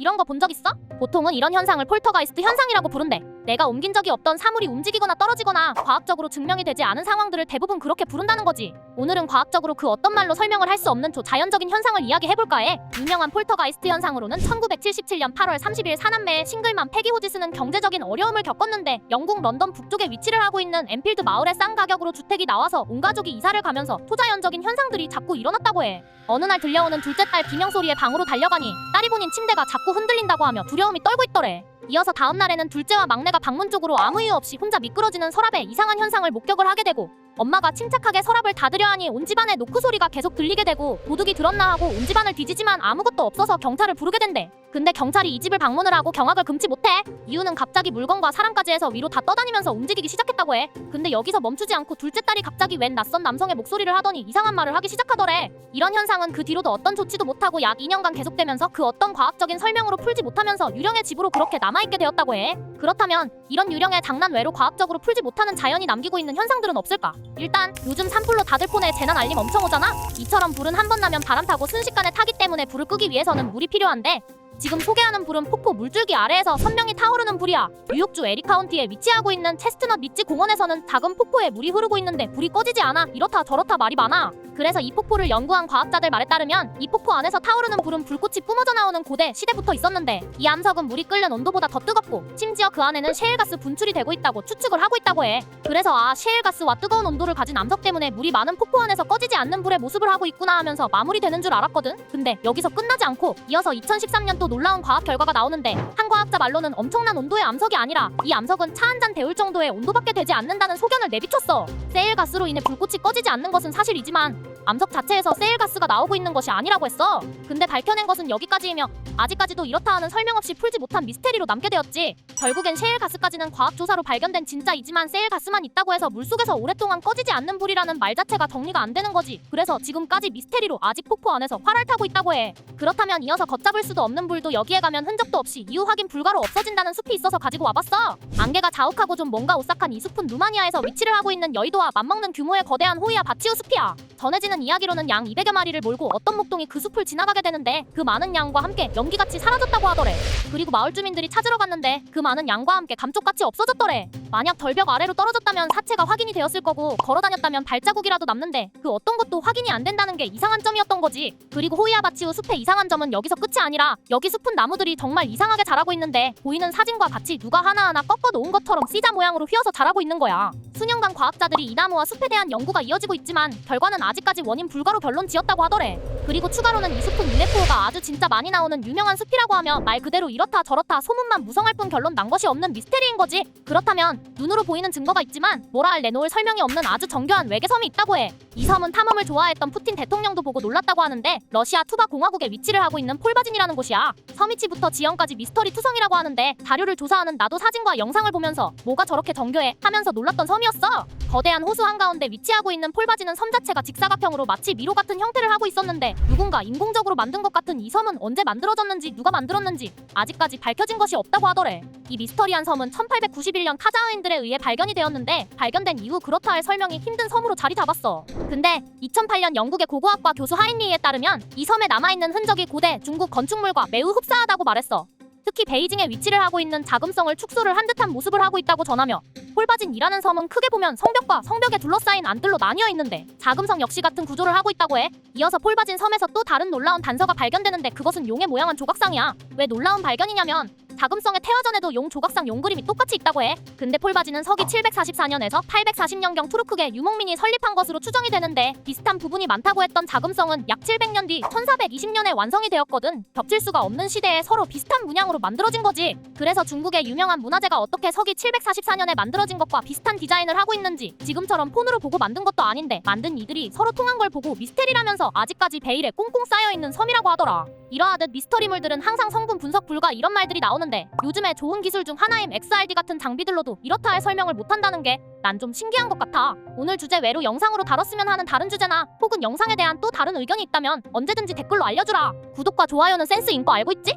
이런 거 본 적 있어? 보통은 이런 현상을 폴터가이스트 현상이라고 부른대. 내가 옮긴 적이 없던 사물이 움직이거나 떨어지거나 과학적으로 증명이 되지 않은 상황들을 대부분 그렇게 부른다는 거지. 오늘은 과학적으로 그 어떤 말로 설명을 할 수 없는 초자연적인 현상을 이야기해볼까 해. 유명한 폴터가이스트 현상으로는 1977년 8월 30일 사남매의 싱글맘 패기 호지스는 경제적인 어려움을 겪었는데 영국 런던 북쪽에 위치를 하고 있는 엠필드 마을에 싼 가격으로 주택이 나와서 온 가족이 이사를 가면서 초자연적인 현상들이 자꾸 일어났다고 해. 어느 날 들려오는 둘째 딸 비명소리에 방으로 달려가니 딸이 보닌 침대가 자꾸 흔들린다고 하며 두려움이 떨고 있더래. 이어서 다음 날에는 둘째와 막내가 방문 쪽으로 아무 이유 없이 혼자 미끄러지는 서랍에 이상한 현상을 목격을 하게 되고 엄마가 침착하게 서랍을 닫으려 하니 온 집안에 노크 소리가 계속 들리게 되고 도둑이 들었나 하고 온 집안을 뒤지지만 아무것도 없어서 경찰을 부르게 된대. 근데 경찰이 이 집을 방문을 하고 경악을 금치 못해. 이유는 갑자기 물건과 사람까지 해서 위로 다 떠다니면서 움직이기 시작했다고 해. 근데 여기서 멈추지 않고 둘째 딸이 갑자기 웬 낯선 남성의 목소리를 하더니 이상한 말을 하기 시작하더래. 이런 현상은 그 뒤로도 어떤 조치도 못하고 약 2년간 계속되면서 그 어떤 과학적인 설명으로 풀지 못하면서 유령의 집으로 그렇게 남아있게 되었다고 해. 그렇다면 이런 유령의 장난 외로 과학적으로 풀지 못하는 자연이 남기고 있는 현상들은 없을까? 일단 요즘 산불로 다들 폰에 재난 알림 엄청 오잖아? 이처럼 불은 한 번 나면 바람 타고 순식간에 타기 때문에 불을 끄기 위해서는 물이 필요한데 지금 소개하는 불은 폭포 물줄기 아래에서 선명히 타오르는 불이야. 뉴욕주 에리 카운티에 위치하고 있는 체스트넛 리지 공원에서는 작은 폭포에 물이 흐르고 있는데 불이 꺼지지 않아. 이렇다 저렇다 말이 많아. 그래서 이 폭포를 연구한 과학자들 말에 따르면 이 폭포 안에서 타오르는 불은 불꽃이 뿜어져 나오는 고대 시대부터 있었는데 이 암석은 물이 끓는 온도보다 더 뜨겁고 심지어 그 안에는 셰일가스 분출이 되고 있다고 추측을 하고 있다고 해. 그래서 셰일가스와 뜨거운 온도를 가진 암석 때문에 물이 많은 폭포 안에서 꺼지지 않는 불의 모습을 하고 있구나 하면서 마무리되는 줄 알았거든. 근데 여기서 끝나지 않고 이어서 2013년 또 놀라운 과학 결과가 나오는데 한 과학자 말로는 엄청난 온도의 암석이 아니라 이 암석은 차 한 잔 데울 정도의 온도밖에 되지 않는다는 소견을 내비쳤어. 세일가스로 인해 불꽃이 꺼지지 않는 것은 사실이지만 암석 자체에서 세일가스가 나오고 있는 것이 아니라고 했어. 근데 밝혀낸 것은 여기까지이며 아직까지도 이렇다 하는 설명 없이 풀지 못한 미스테리로 남게 되었지. 결국엔 셰일가스까지는 과학조사로 발견된 진짜이지만 세일가스만 있다고 해서 물속에서 오랫동안 꺼지지 않는 불이라는 말 자체가 정리가 안 되는 거지. 그래서 지금까지 미스테리로 아직 폭포 안에서 활활 타고 있다고 해. 그렇다면 이어서 걷잡을 수도 없는 불도 여기에 가면 흔적도 없이 이유 확인 불가로 없어진다는 숲이 있어서 가지고 와봤어. 안개가 자욱하고 좀 뭔가 오싹한 이 숲은 루마니아에서 위치를 하고 있는 여의도와 맞먹는 규모의 거대한 호이아 바치우 숲이야. 전해지는 이야기로는 양 200여 마리를 몰고 어떤 목동이 그 숲을 지나가게 되는데 그 많은 양과 함께 연기같이 사라졌다고 하더래. 그리고 마을 주민들이 찾으러 갔는데 그 많은 양과 함께 감쪽같이 없어졌더래. 만약 절벽 아래로 떨어졌다면 사체가 확인이 되었을 거고 걸어다녔다면 발자국이라도 남는데 그 어떤 것도 확인이 안 된다는 게 이상한 점이었던 거지. 그리고 호이아 바치우 숲의 이상한 점은 여기서 끝이 아니라 여기 숲은 나무들이 정말 이상하게 자라고 있는데 보이는 사진과 같이 누가 하나하나 꺾어 놓은 것처럼 씨자 모양으로 휘어서 자라고 있는 거야. 수년간 과학자들이 이 나무와 숲에 대한 연구가 이어지고 있지만 결과는 아직까지 원인 불가로 결론 지었다고 하더래. 그리고 추가로는 이 숲은 UFO가 아주 진짜 많이 나오는 유명한 숲이라고 하며 말 그대로 이렇다 저렇다 소문만 무성할 뿐 결론 난 것이 없는 미스테리인 거지. 그렇다면 눈으로 보이는 증거가 있지만 뭐라 할 내놓을 설명이 없는 아주 정교한 외계섬이 있다고 해. 이 섬은 탐험을 좋아했던 푸틴 대통령도 보고 놀랐다고 하는데 러시아 투바 공화국에 위치를 하고 있는 폴바진이라는 곳이야. 섬 위치부터 지형까지 미스터리 투성이라고 하는데 자료를 조사하는 나도 사진과 영상을 보면서 뭐가 저렇게 정교해 하면서 놀랐던 섬이었어. 거대한 호수 한가운데 위치하고 있는 폴바지는 섬 자체가 직사각형으로 마치 미로 같은 형태를 하고 있었는데 누군가 인공적으로 만든 것 같은 이 섬은 언제 만들어졌는지 누가 만들었는지 아직까지 밝혀진 것이 없다고 하더래. 이 미스터리한 섬은 1891년 카자흐인들에 의해 발견이 되었는데 발견된 이후 그렇다 할 설명이 힘든 섬으로 자리 잡았어. 근데 2008년 영국의 고고학과 교수 하인리에 따르면 이 섬에 남아있는 흔적이 고대 중국 건축물과 매우 흡사하다고 말했어. 특히 베이징에 위치를 하고 있는 자금성을 축소를 한 듯한 모습을 하고 있다고 전하며 폴바진이라는 섬은 크게 보면 성벽과 성벽에 둘러싸인 안들로 나뉘어 있는데 자금성 역시 같은 구조를 하고 있다고 해. 이어서 폴바진 섬에서 또 다른 놀라운 단서가 발견되는데 그것은 용의 모양한 조각상이야. 왜 놀라운 발견이냐면 자금성의 태화전에도 용 조각상 용 그림이 똑같이 있다고 해. 근데 폴바지는 서기 744년에서 840년경 투르크계 유목민이 설립한 것으로 추정이 되는데 비슷한 부분이 많다고 했던 자금성은 약 700년 뒤 1420년에 완성이 되었거든. 겹칠 수가 없는 시대에 서로 비슷한 문양으로 만들어진 거지. 그래서 중국의 유명한 문화재가 어떻게 서기 744년에 만들어진 것과 비슷한 디자인을 하고 있는지 지금처럼 폰으로 보고 만든 것도 아닌데 만든 이들이 서로 통한 걸 보고 미스테리라면서 아직까지 베일에 꽁꽁 쌓여있는 섬이라고 하더라. 이러하듯 미스터리물들은 항상 성분 분석 불가 이런 말들이 나오는데 요즘에 좋은 기술 중 하나인 XRD 같은 장비들로도 이렇다 할 설명을 못한다는 게 난 좀 신기한 것 같아. 오늘 주제 외로 영상으로 다뤘으면 하는 다른 주제나 혹은 영상에 대한 또 다른 의견이 있다면 언제든지 댓글로 알려주라. 구독과 좋아요는 센스인 거 알고 있지?